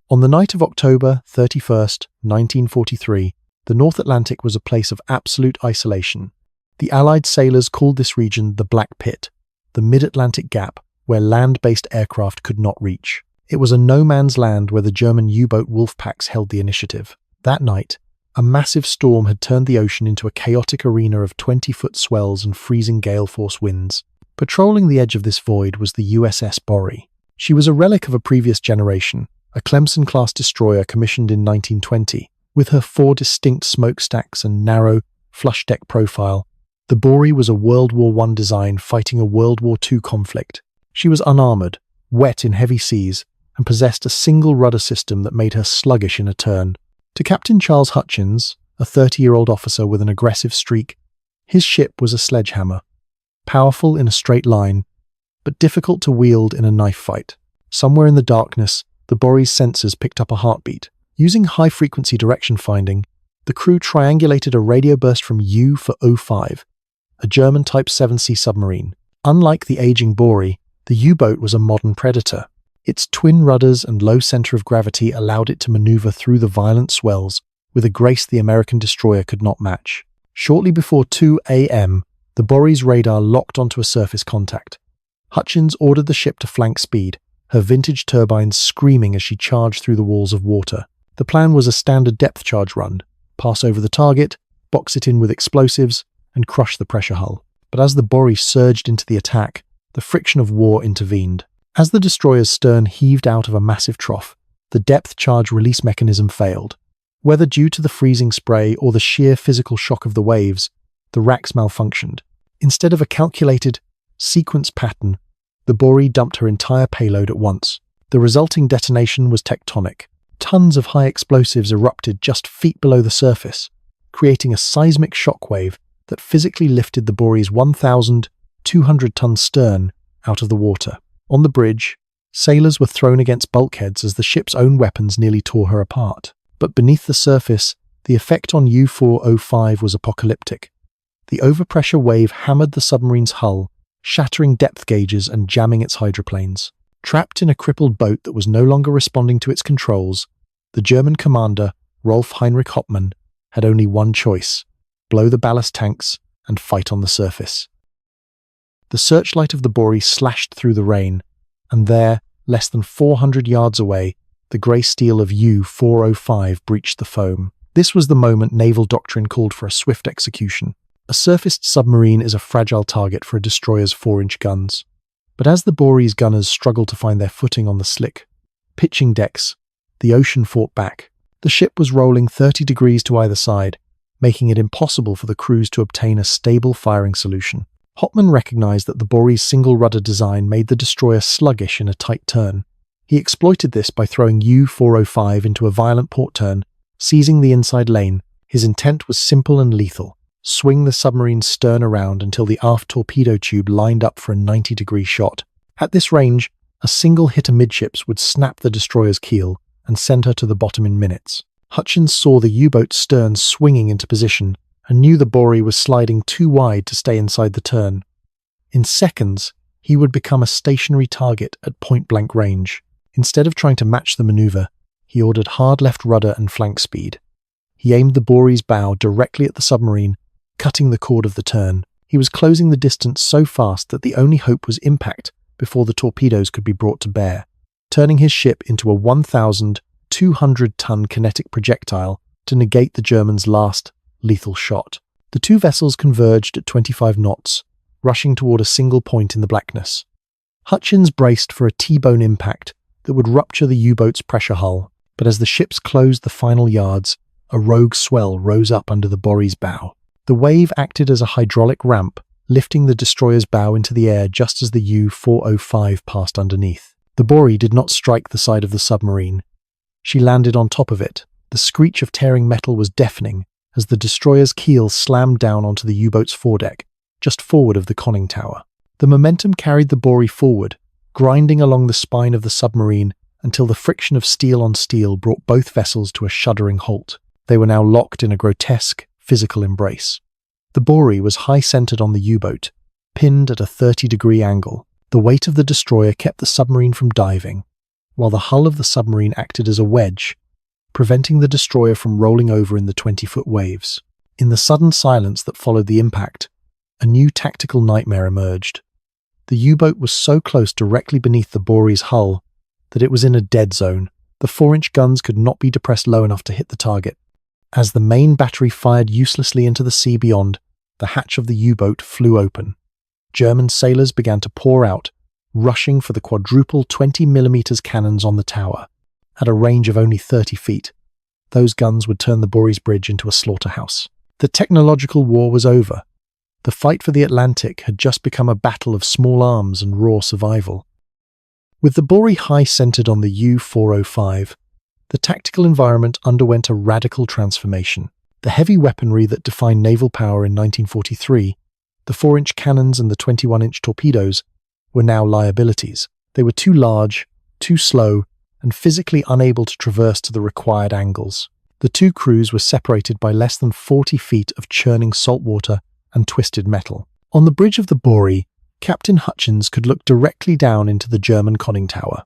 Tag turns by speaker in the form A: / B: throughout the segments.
A: On the night of October 31st, 1943, the North Atlantic was a place of absolute isolation. The Allied sailors called this region the Black Pit, the mid-Atlantic gap where land-based aircraft could not reach. It was a no-man's land where the German U-boat wolf packs held the initiative. That night, a massive storm had turned the ocean into a chaotic arena of 20-foot swells and freezing gale-force winds. Patrolling the edge of this void was the USS Borie. She was a relic of a previous generation, a Clemson-class destroyer commissioned in 1920. With her 4 distinct smokestacks and narrow, flush-deck profile, the Borie was a World War I design fighting a World War II conflict. She was unarmored, wet in heavy seas, and possessed a single rudder system that made her sluggish in a turn. To Captain Charles Hutchins, a 30-year-old officer with an aggressive streak, his ship was a sledgehammer, powerful in a straight line, but difficult to wield in a knife fight. Somewhere in the darkness, the Borie's sensors picked up a heartbeat. Using high-frequency direction finding, the crew triangulated a radio burst from U-05, a German Type 7C submarine. Unlike the aging Borie, the U-boat was a modern predator. Its twin rudders and low center of gravity allowed it to maneuver through the violent swells with a grace the American destroyer could not match. Shortly before 2 a.m., the Borie's radar locked onto a surface contact. Hutchins ordered the ship to flank speed, her vintage turbines screaming as she charged through the walls of water. The plan was a standard depth charge run: pass over the target, box it in with explosives, and crush the pressure hull. But as the Borie surged into the attack, the friction of war intervened. As the destroyer's stern heaved out of a massive trough, the depth charge release mechanism failed. Whether due to the freezing spray or the sheer physical shock of the waves, the racks malfunctioned. Instead of a calculated, sequence pattern, the Borie dumped her entire payload at once. The resulting detonation was tectonic. Tons of high explosives erupted just feet below the surface, creating a seismic shockwave that physically lifted the Borie's 1,200-ton stern out of the water. On the bridge, sailors were thrown against bulkheads as the ship's own weapons nearly tore her apart. But beneath the surface, the effect on U-405 was apocalyptic. The overpressure wave hammered the submarine's hull, shattering depth gauges and jamming its hydroplanes. Trapped in a crippled boat that was no longer responding to its controls, the German commander, Rolf Heinrich Hauptmann, had only one choice: blow the ballast tanks and fight on the surface. The searchlight of the Borie slashed through the rain, and there, less than 400 yards away, the grey steel of U-405 breached the foam. This was the moment naval doctrine called for a swift execution. A surfaced submarine is a fragile target for a destroyer's 4-inch guns. But as the Borie's gunners struggled to find their footing on the slick, pitching decks, the ocean fought back. The ship was rolling 30 degrees to either side, making it impossible for the crews to obtain a stable firing solution. Hauptmann recognized that the Borie's single rudder design made the destroyer sluggish in a tight turn. He exploited this by throwing U-405 into a violent port turn, seizing the inside lane. His intent was simple and lethal: swing the submarine's stern around until the aft torpedo tube lined up for a 90-degree shot. At this range, a single hit amidships would snap the destroyer's keel and send her to the bottom in minutes. Hutchins saw the U-boat's stern swinging into position and knew the Borie was sliding too wide to stay inside the turn. In seconds, he would become a stationary target at point-blank range. Instead of trying to match the maneuver, he ordered hard left rudder and flank speed. He aimed the Borie's bow directly at the submarine, cutting the chord of the turn. He was closing the distance so fast that the only hope was impact before the torpedoes could be brought to bear, turning his ship into a 1,200-ton kinetic projectile to negate the Germans' last lethal shot. The two vessels converged at 25 knots, rushing toward a single point in the blackness. Hutchins braced for a T-bone impact that would rupture the U-boat's pressure hull, but as the ships closed the final yards, a rogue swell rose up under the Borie's bow. The wave acted as a hydraulic ramp, lifting the destroyer's bow into the air just as the U-405 passed underneath. The Borie did not strike the side of the submarine. She landed on top of it. The screech of tearing metal was deafening as the destroyer's keel slammed down onto the U-boat's foredeck, just forward of the conning tower. The momentum carried the Borie forward, grinding along the spine of the submarine until the friction of steel on steel brought both vessels to a shuddering halt. They were now locked in a grotesque, physical embrace. The Borie was high-centered on the U-boat, pinned at a 30-degree angle. The weight of the destroyer kept the submarine from diving, while the hull of the submarine acted as a wedge, preventing the destroyer from rolling over in the 20-foot waves. In the sudden silence that followed the impact, a new tactical nightmare emerged. The U-boat was so close directly beneath the Borie's hull that it was in a dead zone. The 4-inch guns could not be depressed low enough to hit the target. As the main battery fired uselessly into the sea beyond, the hatch of the U-boat flew open. German sailors began to pour out, rushing for the quadruple 20mm cannons on the tower. At a range of only 30 feet, those guns would turn the Borie's bridge into a slaughterhouse. The technological war was over. The fight for the Atlantic had just become a battle of small arms and raw survival. With the Borie high centered on the U-405, the tactical environment underwent a radical transformation. The heavy weaponry that defined naval power in 1943, the 4-inch cannons and the 21-inch torpedoes, were now liabilities. They were too large, too slow, and physically unable to traverse to the required angles. The two crews were separated by less than 40 feet of churning salt water and twisted metal. On the bridge of the Borie, Captain Hutchins could look directly down into the German conning tower.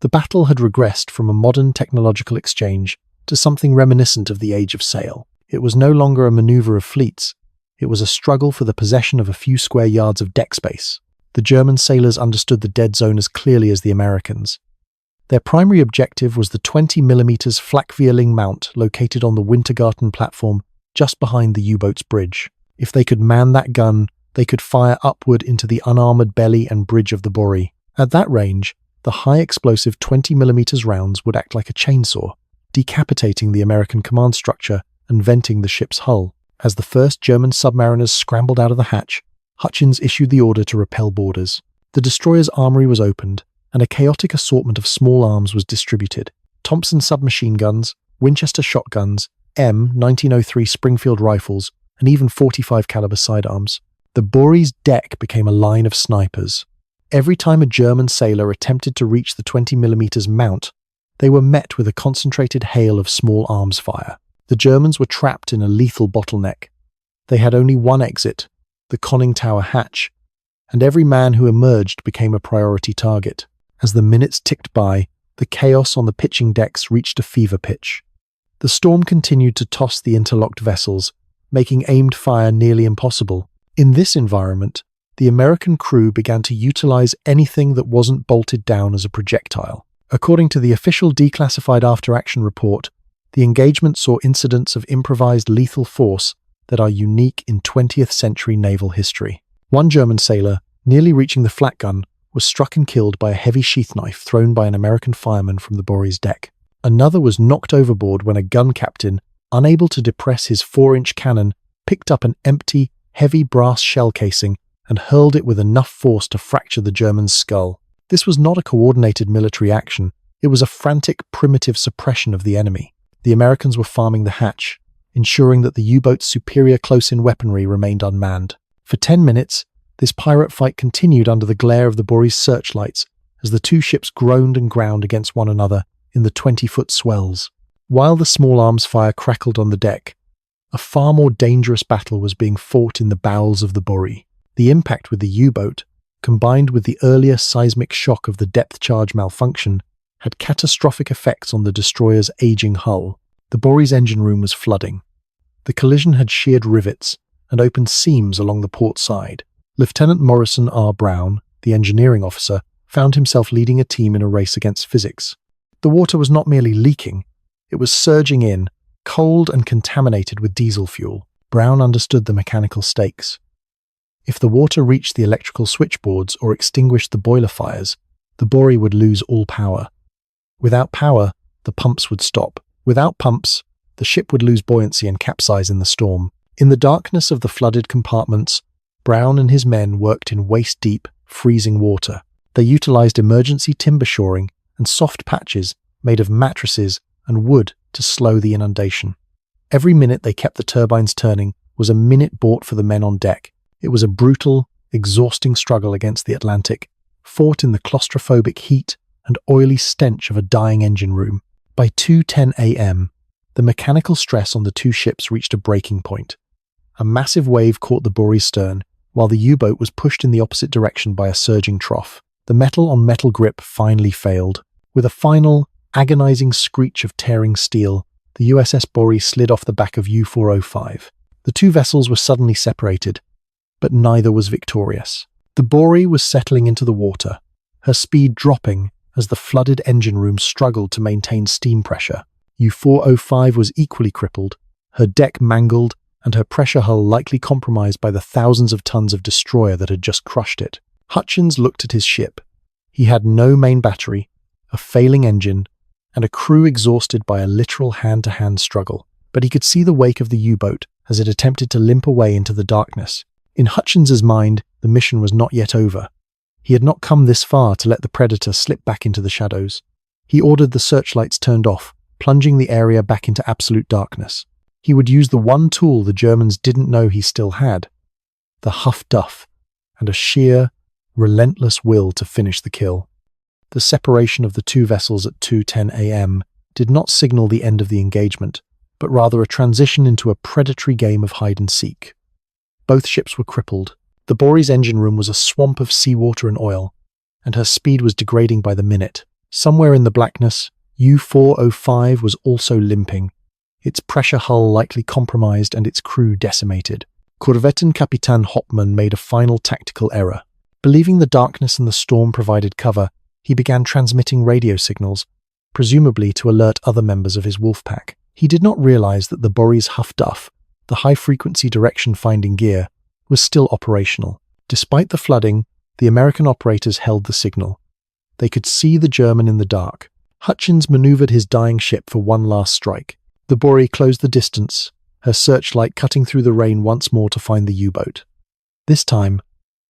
A: The battle had regressed from a modern technological exchange to something reminiscent of the age of sail. It was no longer a maneuver of fleets. It was a struggle for the possession of a few square yards of deck space. The German sailors understood the dead zone as clearly as the Americans. Their primary objective was the 20mm flak-Vierling mount located on the Wintergarten platform just behind the U-boat's bridge. If they could man that gun, they could fire upward into the unarmored belly and bridge of the Borie. At that range, the high-explosive 20mm rounds would act like a chainsaw, decapitating the American command structure and venting the ship's hull. As the first German submariners scrambled out of the hatch, Hutchins issued the order to repel boarders. The destroyer's armory was opened, and a chaotic assortment of small arms was distributed. Thompson submachine guns, Winchester shotguns, M1903 Springfield rifles, and even .45 caliber sidearms. The Borie's deck became a line of snipers. Every time a German sailor attempted to reach the 20mm mount, they were met with a concentrated hail of small arms fire. The Germans were trapped in a lethal bottleneck. They had only one exit, the conning tower hatch, and every man who emerged became a priority target. As the minutes ticked by, the chaos on the pitching decks reached a fever pitch. The storm continued to toss the interlocked vessels, making aimed fire nearly impossible. In this environment, the American crew began to utilize anything that wasn't bolted down as a projectile. According to the official declassified after-action report, the engagement saw incidents of improvised lethal force that are unique in 20th century naval history. One German sailor, nearly reaching the flak gun, was struck and killed by a heavy sheath knife thrown by an American fireman from the Borie's deck. Another was knocked overboard when a gun captain, unable to depress his 4-inch cannon, picked up an empty, heavy brass shell casing and hurled it with enough force to fracture the German's skull. This was not a coordinated military action. It was a frantic, primitive suppression of the enemy. The Americans were farming the hatch, ensuring that the U-boat's superior close-in weaponry remained unmanned. For 10 minutes, this pirate fight continued under the glare of the Borie's searchlights as the two ships groaned and ground against one another in the 20-foot swells. While the small arms fire crackled on the deck, a far more dangerous battle was being fought in the bowels of the Borie. The impact with the U-boat, combined with the earlier seismic shock of the depth charge malfunction, had catastrophic effects on the destroyer's aging hull. The Borie's engine room was flooding. The collision had sheared rivets and opened seams along the port side. Lieutenant Morrison R. Brown, the engineering officer, found himself leading a team in a race against physics. The water was not merely leaking, it was surging in, cold and contaminated with diesel fuel. Brown understood the mechanical stakes. If the water reached the electrical switchboards or extinguished the boiler fires, the Borie would lose all power. Without power, the pumps would stop. Without pumps, the ship would lose buoyancy and capsize in the storm. In the darkness of the flooded compartments, Brown and his men worked in waist-deep, freezing water. They utilized emergency timber shoring and soft patches made of mattresses and wood to slow the inundation. Every minute they kept the turbines turning was a minute bought for the men on deck. It was a brutal, exhausting struggle against the Atlantic, fought in the claustrophobic heat and oily stench of a dying engine room. By 2:10 a.m., the mechanical stress on the two ships reached a breaking point. A massive wave caught the Borie's stern, while the U-boat was pushed in the opposite direction by a surging trough. The metal-on-metal grip finally failed. With a final, agonizing screech of tearing steel, the USS Borie slid off the back of U-405. The two vessels were suddenly separated, but neither was victorious. The Borie was settling into the water, her speed dropping as the flooded engine room struggled to maintain steam pressure. U-405 was equally crippled, her deck mangled, and her pressure hull likely compromised by the thousands of tons of destroyer that had just crushed it. Hutchins looked at his ship. He had no main battery, a failing engine, and a crew exhausted by a literal hand-to-hand struggle. But he could see the wake of the U-boat as it attempted to limp away into the darkness. In Hutchins's mind, the mission was not yet over. He had not come this far to let the Predator slip back into the shadows. He ordered the searchlights turned off, plunging the area back into absolute darkness. He would use the one tool the Germans didn't know he still had, the huff-duff, and a sheer, relentless will to finish the kill. The separation of the two vessels at 2:10 a.m. did not signal the end of the engagement, but rather a transition into a predatory game of hide-and-seek. Both ships were crippled. The Borie's engine room was a swamp of seawater and oil, and her speed was degrading by the minute. Somewhere in the blackness, U-405 was also limping, its pressure hull likely compromised and its crew decimated. Korvettenkapitan Hopman made a final tactical error. Believing the darkness and the storm provided cover, he began transmitting radio signals, presumably to alert other members of his wolf pack. He did not realize that the Borie's huff-duff, the high-frequency direction-finding gear, was still operational. Despite the flooding, the American operators held the signal. They could see the German in the dark. Hutchins maneuvered his dying ship for one last strike. The Borie closed the distance, her searchlight cutting through the rain once more to find the U-boat. This time,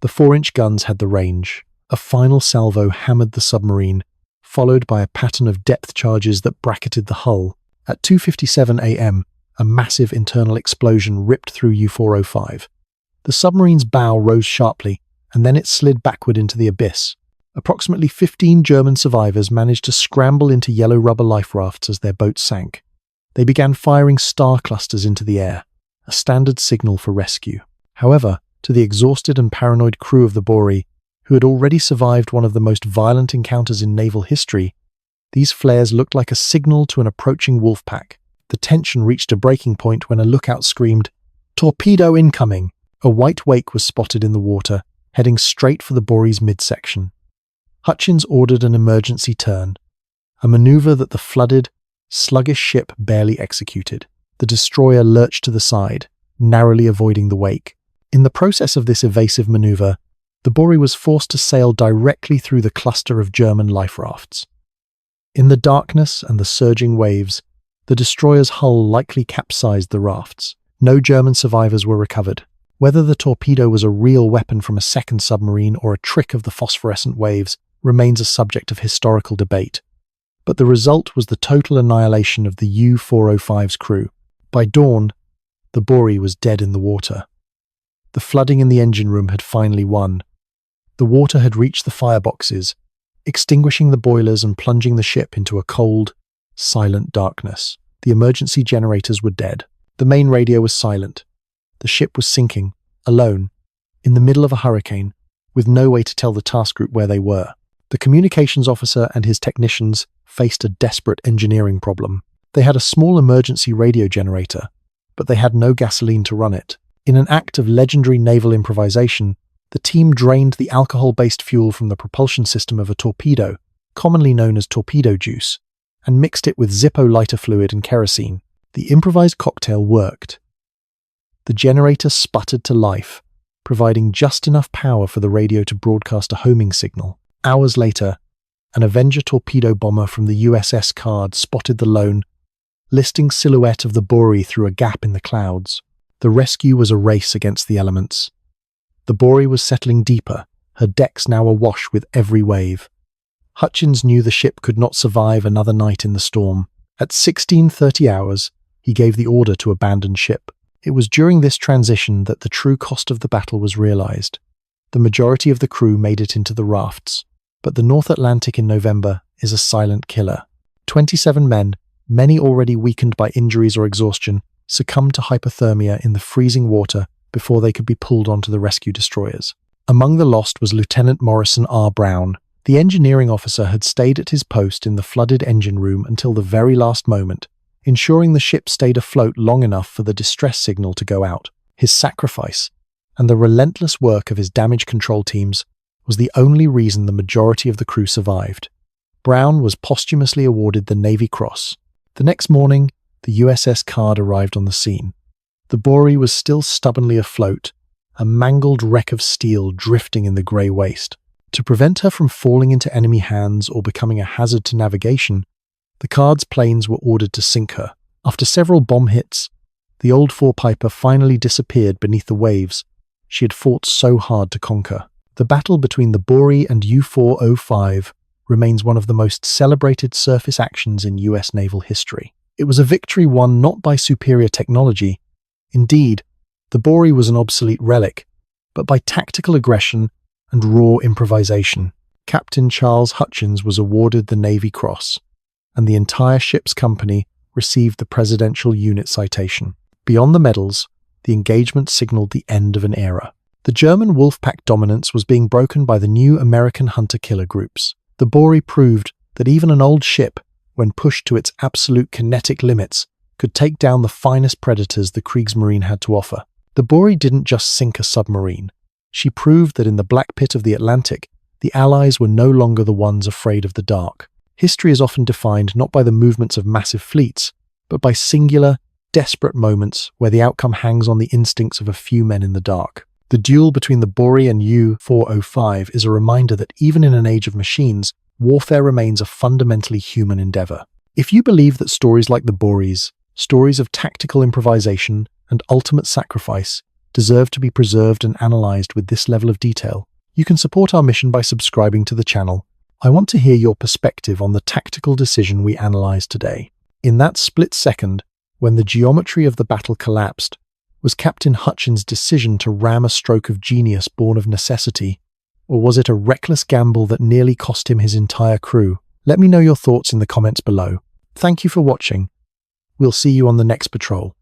A: the 4-inch guns had the range. A final salvo hammered the submarine, followed by a pattern of depth charges that bracketed the hull. At 2:57 a.m., a massive internal explosion ripped through U-405. The submarine's bow rose sharply, and then it slid backward into the abyss. Approximately 15 German survivors managed to scramble into yellow rubber life rafts as their boat sank. They began firing star clusters into the air, a standard signal for rescue. However, to the exhausted and paranoid crew of the Borie, who had already survived one of the most violent encounters in naval history, these flares looked like a signal to an approaching wolf pack. The tension reached a breaking point when a lookout screamed, "Torpedo incoming!" A white wake was spotted in the water, heading straight for the Borie's midsection. Hutchins ordered an emergency turn, a maneuver that the flooded, sluggish ship barely executed. The destroyer lurched to the side, narrowly avoiding the wake. In the process of this evasive maneuver, the Borie was forced to sail directly through the cluster of German life rafts. In the darkness and the surging waves, the destroyer's hull likely capsized the rafts. No German survivors were recovered. Whether the torpedo was a real weapon from a second submarine or a trick of the phosphorescent waves remains a subject of historical debate. But the result was the total annihilation of the U-405's crew. By dawn, the Borie was dead in the water. The flooding in the engine room had finally won. The water had reached the fireboxes, extinguishing the boilers and plunging the ship into a cold, silent darkness. The emergency generators were dead. The main radio was silent. The ship was sinking, alone, in the middle of a hurricane, with no way to tell the task group where they were. The communications officer and his technicians faced a desperate engineering problem. They had a small emergency radio generator, but they had no gasoline to run it. In an act of legendary naval improvisation, the team drained the alcohol-based fuel from the propulsion system of a torpedo, commonly known as torpedo juice, and mixed it with Zippo lighter fluid and kerosene. The improvised cocktail worked. The generator sputtered to life, providing just enough power for the radio to broadcast a homing signal. Hours later, an Avenger torpedo bomber from the USS Card spotted the lone, listing silhouette of the Borie through a gap in the clouds. The rescue was a race against the elements. The Borie was settling deeper, her decks now awash with every wave. Hutchins knew the ship could not survive another night in the storm. At 16:30 hours, he gave the order to abandon ship. It was during this transition that the true cost of the battle was realized. The majority of the crew made it into the rafts, but the North Atlantic in November is a silent killer. 27 men, many already weakened by injuries or exhaustion, succumbed to hypothermia in the freezing water before they could be pulled onto the rescue destroyers. Among the lost was Lieutenant Morrison R. Brown, The engineering officer had stayed at his post in the flooded engine room until the very last moment, ensuring the ship stayed afloat long enough for the distress signal to go out. His sacrifice, and the relentless work of his damage control teams, was the only reason the majority of the crew survived. Brown was posthumously awarded the Navy Cross. The next morning, the USS Card arrived on the scene. The Borie was still stubbornly afloat, a mangled wreck of steel drifting in the grey waste. To prevent her from falling into enemy hands or becoming a hazard to navigation, the Card's planes were ordered to sink her. After several bomb hits, the old four-piper finally disappeared beneath the waves she had fought so hard to conquer. The battle between the Borie and U-405 remains one of the most celebrated surface actions in US naval history. It was a victory won not by superior technology. Indeed, the Borie was an obsolete relic, but by tactical aggression and raw improvisation. Captain Charles Hutchins was awarded the Navy Cross, and the entire ship's company received the Presidential Unit Citation. Beyond the medals, the engagement signaled the end of an era. The German Wolfpack dominance was being broken by the new American hunter-killer groups. The Borie proved that even an old ship, when pushed to its absolute kinetic limits, could take down the finest predators the Kriegsmarine had to offer. The Borie didn't just sink a submarine. She proved that in the black pit of the Atlantic, the Allies were no longer the ones afraid of the dark. History is often defined not by the movements of massive fleets, but by singular, desperate moments where the outcome hangs on the instincts of a few men in the dark. The duel between the Borie and U-405 is a reminder that even in an age of machines, warfare remains a fundamentally human endeavor. If you believe that stories like the Borie's, stories of tactical improvisation and ultimate sacrifice, deserve to be preserved and analyzed with this level of detail, you can support our mission by subscribing to the channel. I want to hear your perspective on the tactical decision we analyzed today. In that split second, when the geometry of the battle collapsed, was Captain Hutchins' decision to ram a stroke of genius born of necessity, or was it a reckless gamble that nearly cost him his entire crew? Let me know your thoughts in the comments below. Thank you for watching. We'll see you on the next patrol.